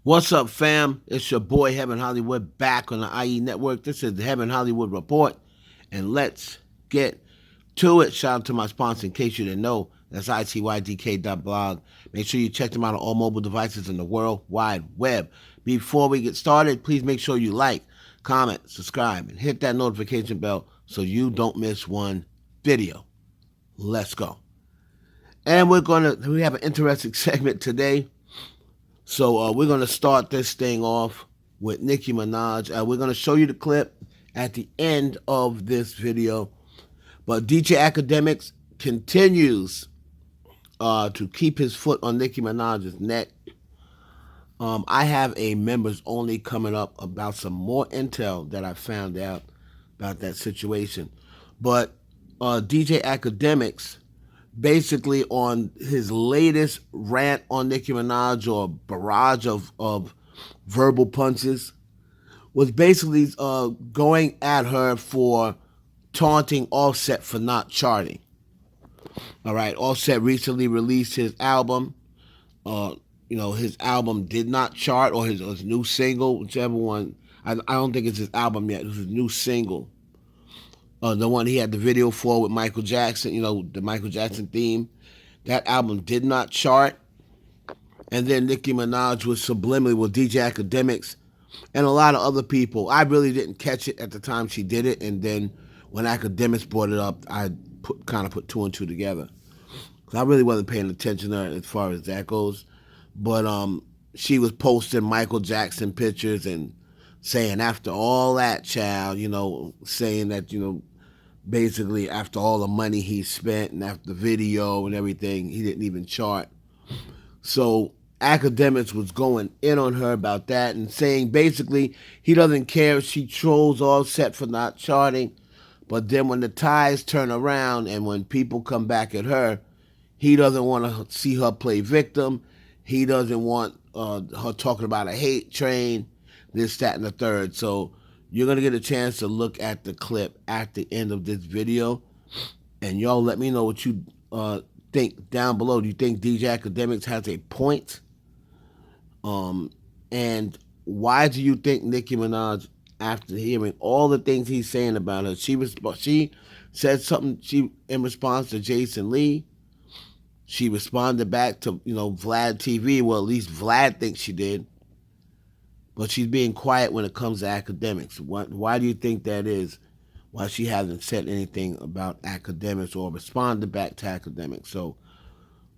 What's up, fam? It's your boy Heaven Hollywood back on the IE Network. This is the Heaven Hollywood Report, and let's get to it. Shout out to my sponsor, in case you didn't know. That's itydk.blog. Make sure you check them out on all mobile devices in the World Wide Web. Before we get started, please make sure you like, comment, subscribe, and hit that notification bell so you don't miss one video. Let's go. And we have an interesting segment today. So we're going to start this thing off with Nicki Minaj. We're going to show you the clip at the end of this video. But DJ Akademiks continues to keep his foot on Nicki Minaj's neck. I have a members only coming up about some more intel that I found out about that situation. But DJ Akademiks, basically on his latest rant on Nicki Minaj, or barrage of verbal punches, was basically going at her for taunting Offset for not charting. All right, Offset recently released his album. His album did not chart, or his new single, whichever one. I don't think it's his album yet. It was his new single. The one he had the video for with Michael Jackson, the Michael Jackson theme. That album did not chart. And then Nicki Minaj was subliminally with DJ Akademiks and a lot of other people. I really didn't catch it at the time she did it. And then when Akademiks brought it up, I kind of put two and two together. I really wasn't paying attention to her as far as that goes. But she was posting Michael Jackson pictures and saying, after all that, child, saying that, basically after all the money he spent and after the video and everything, he didn't even chart. So Akademiks was going in on her about that and saying basically he doesn't care if she trolls Offset for not charting, but then when the tides turn around and when people come back at her, he doesn't want to see her play victim. He doesn't want her talking about a hate train, this, that, and the third. So you're going to get a chance to look at the clip at the end of this video. And y'all let me know what you think down below. Do you think DJ Akademiks has a point? And why do you think Nicki Minaj, after hearing all the things he's saying about her, she said something in response to Jason Lee. She responded back to, Vlad TV. Well, at least Vlad thinks she did. But she's being quiet when it comes to Akademiks. Why do you think that is? Why she hasn't said anything about Akademiks or responded back to Akademiks? So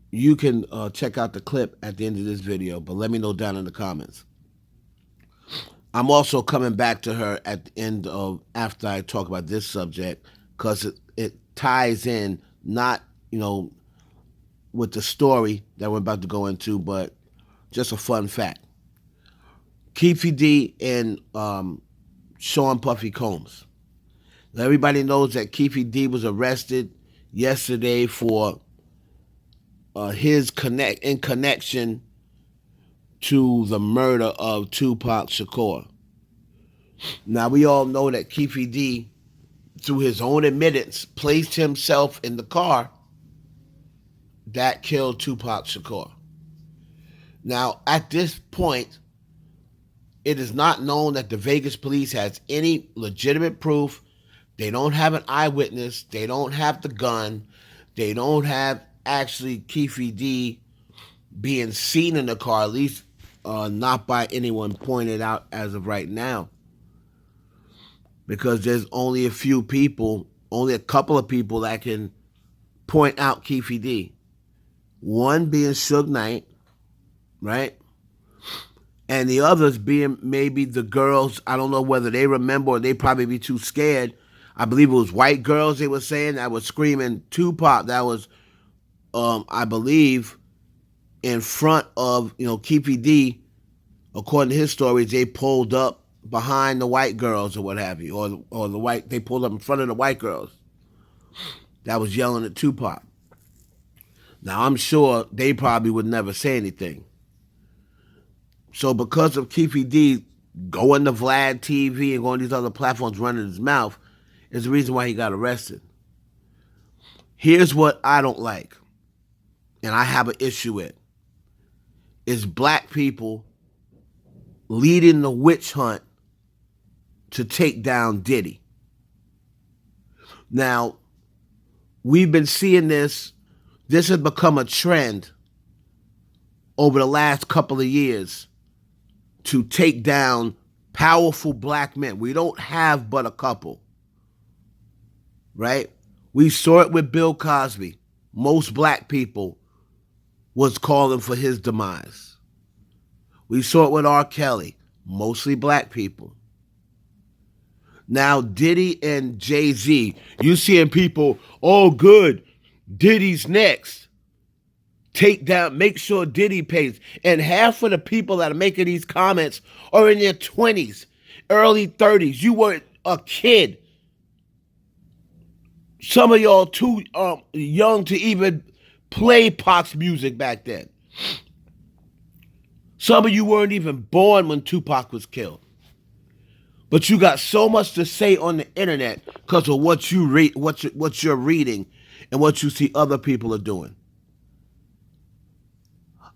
you can check out the clip at the end of this video, but let me know down in the comments. I'm also coming back to her at the end of, after I talk about this subject, because it ties in, not, with the story that we're about to go into, but just a fun fact. Keefe D and Sean Puffy Combs. Now, everybody knows that Keefe D was arrested yesterday for in connection to the murder of Tupac Shakur. Now, we all know that Keefe D, through his own admittance, placed himself in the car that killed Tupac Shakur. Now, at this point, it is not known that the Vegas police has any legitimate proof. They don't have an eyewitness. They don't have the gun. They don't have actually Keefe D being seen in the car, at least not by anyone pointed out as of right now. Because there's only a couple of people that can point out Keefe D. One being Suge Knight, right? And the others being maybe the girls. I don't know whether they remember or they probably be too scared. I believe it was white girls they were saying that was screaming Tupac. That was, I believe, in front of, Keefe D. According to his stories, they pulled up behind the white girls or what have you. Or they pulled up in front of the white girls that was yelling at Tupac. Now, I'm sure they probably would never say anything. So because of Keefe D going to Vlad TV and going to these other platforms running his mouth is the reason why he got arrested. Here's what I don't like, and I have an issue with, is black people leading the witch hunt to take down Diddy. Now, we've been seeing this. This has become a trend over the last couple of years to take down powerful black men. We don't have but a couple, right? We saw it with Bill Cosby. Most black people was calling for his demise. We saw it with R. Kelly. Mostly black people. Now, Diddy and Jay-Z, you seeing people, oh, good, Diddy's next. Take down, make sure Diddy pays. And half of the people that are making these comments are in their 20s, early 30s. You were a kid. Some of y'all too young to even play Pac's music back then. Some of you weren't even born when Tupac was killed. But you got so much to say on the internet because of what you read, what you're reading, and what you see other people are doing.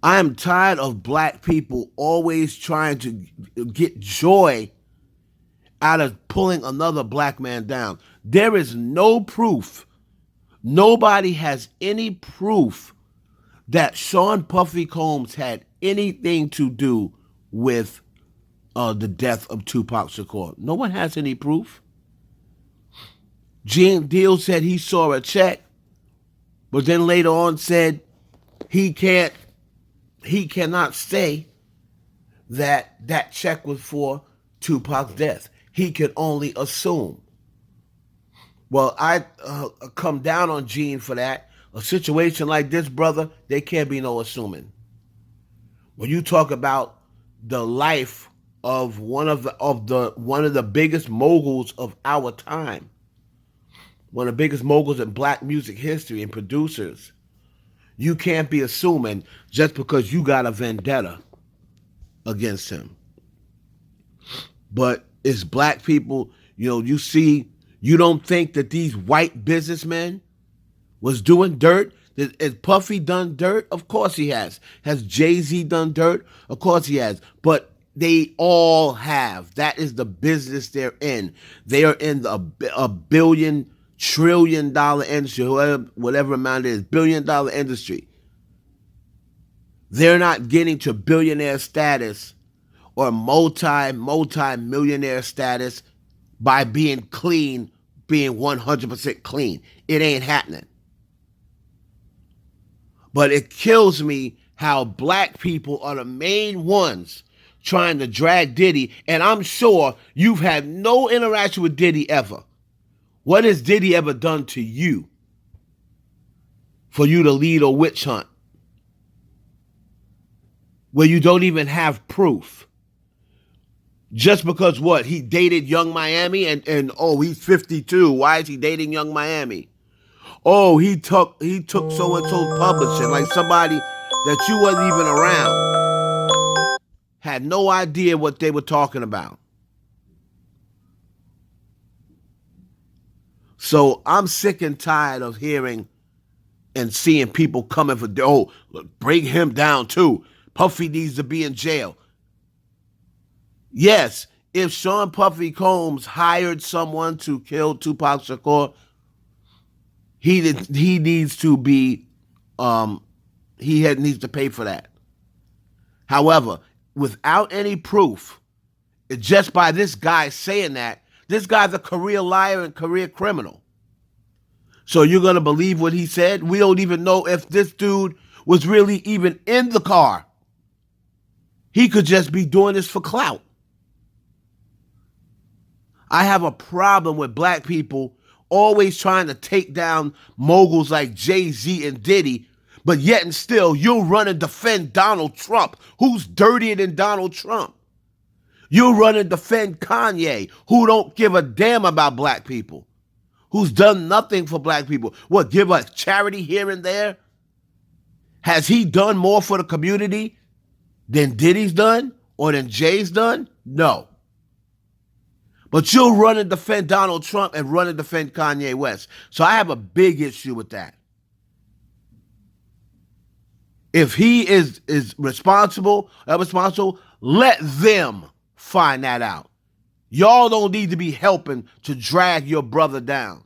I am tired of black people always trying to get joy out of pulling another black man down. There is no proof. Nobody has any proof that Sean Puffy Combs had anything to do with the death of Tupac Shakur. No one has any proof. Gene Deal said he saw a check, but then later on said he cannot say that check was for Tupac's death. He could only assume. Well, I come down on Gene for that. A situation like this, brother, there can't be no assuming. When you talk about the life of one of the biggest moguls of our time, one of the biggest moguls in black music history and producers, you can't be assuming just because you got a vendetta against him. But it's black people, you don't think that these white businessmen was doing dirt? Has Puffy done dirt? Of course he has. Has Jay-Z done dirt? Of course he has. But they all have. That is the business they're in. They are in a $1 trillion industry, whatever amount it is, $1 billion industry. They're not getting to billionaire status or multi-millionaire status by being clean, being 100% clean. It ain't happening. But it kills me how black people are the main ones trying to drag Diddy, and I'm sure you've had no interaction with Diddy ever. What has Diddy ever done to you for you to lead a witch hunt where you don't even have proof? Just because what? He dated Young Miami and oh, he's 52. Why is he dating Young Miami? Oh, he took so-and-so publishing, like somebody that you wasn't even around. Had no idea what they were talking about. So I'm sick and tired of hearing and seeing people coming for, oh, bring him down too. Puffy needs to be in jail. Yes, if Sean Puffy Combs hired someone to kill Tupac Shakur, he needs to be, needs to pay for that. However, without any proof, just by this guy saying that, this guy's a career liar and career criminal. So you're going to believe what he said? We don't even know if this dude was really even in the car. He could just be doing this for clout. I have a problem with black people always trying to take down moguls like Jay-Z and Diddy, but yet and still you'll run and defend Donald Trump, who's dirtier than Donald Trump. You'll run and defend Kanye, who don't give a damn about black people, who's done nothing for black people. What, give us charity here and there? Has he done more for the community than Diddy's done or than Jay's done? No. But you'll run and defend Donald Trump and run and defend Kanye West. So I have a big issue with that. If he is responsible, let them find that out. Y'all don't need to be helping to drag your brother down.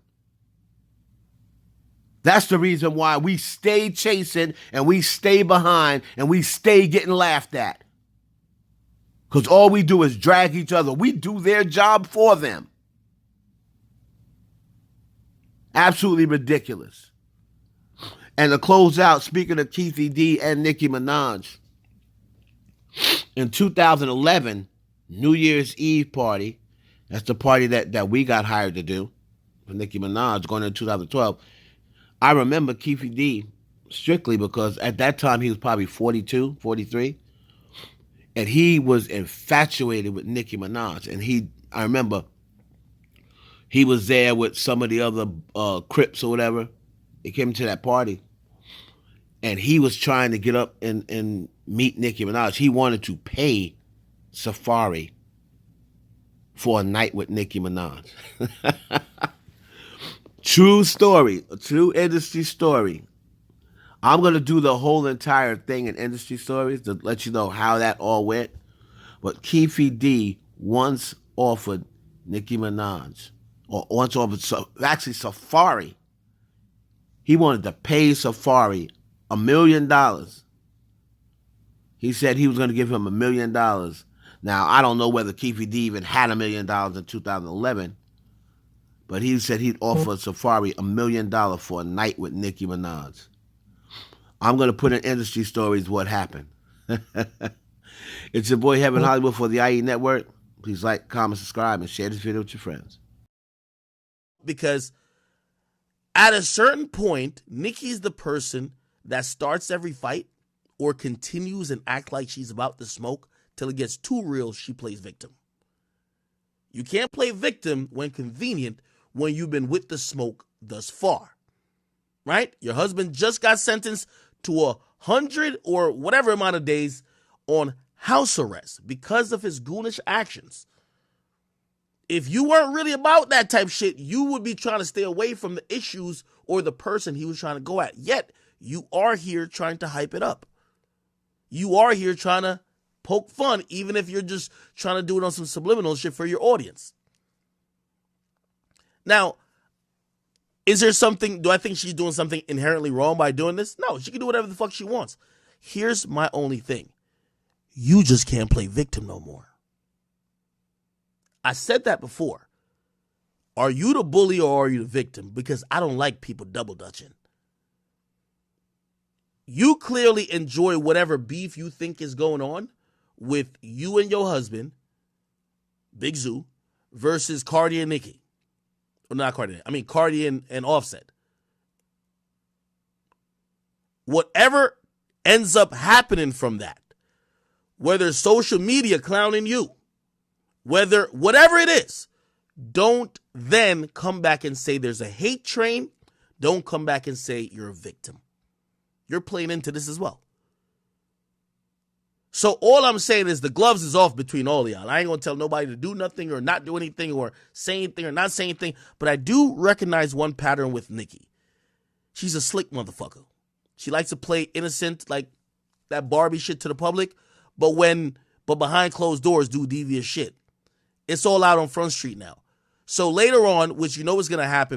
That's the reason why we stay chasing and we stay behind and we stay getting laughed at. Because all we do is drag each other. We do their job for them. Absolutely ridiculous. And to close out, speaking of Keefe D and Nicki Minaj, in 2011, New Year's Eve party, that's the party that we got hired to do for Nicki Minaj going into 2012. I remember Keefe D strictly because at that time he was probably 42, 43. And he was infatuated with Nicki Minaj. And I remember he was there with some of the other Crips or whatever. They came to that party. And he was trying to get up and meet Nicki Minaj. He wanted to pay Safari for a night with Nicki Minaj. True story, a true industry story. I'm going to do the whole entire thing in industry stories to let you know how that all went. But Keefe D once offered Nicki Minaj, or once offered, actually Safari. He wanted to pay Safari $1 million. He said he was going to give him $1 million. Now, I don't know whether Keefe D even had $1 million in 2011. But he said he'd offer Safari $1 million for a night with Nicki Minaj. I'm going to put in industry stories what happened. It's your boy Heaven Hollywood for the IE Network. Please like, comment, subscribe, and share this video with your friends. Because at a certain point, Nicki's the person that starts every fight or continues and act like she's about to smoke till it gets too real, she plays victim. You can't play victim when convenient when you've been with the smoke thus far, right? Your husband just got sentenced to 100 or whatever amount of days on house arrest because of his goonish actions. If you weren't really about that type shit, you would be trying to stay away from the issues or the person he was trying to go at. Yet, you are here trying to hype it up. You are here trying to poke fun, even if you're just trying to do it on some subliminal shit for your audience. Now, is there something, do I think she's doing something inherently wrong by doing this? No, she can do whatever the fuck she wants. Here's my only thing. You just can't play victim no more. I said that before. Are you the bully or are you the victim? Because I don't like people double dutching. You clearly enjoy whatever beef you think is going on with you and your husband, Big Zoo, versus Cardi and Nicki. Or not Cardi, I mean Cardi and Offset. Whatever ends up happening from that, whether social media clowning you, whatever it is, don't then come back and say there's a hate train. Don't come back and say you're a victim. You're playing into this as well. So all I'm saying is the gloves is off between all of y'all. I ain't going to tell nobody to do nothing or not do anything or say anything or not say anything. But I do recognize one pattern with Nicki. She's a slick motherfucker. She likes to play innocent, like that Barbie shit to the public. But behind closed doors do devious shit. It's all out on Front Street now. So later on, which you know is going to happen,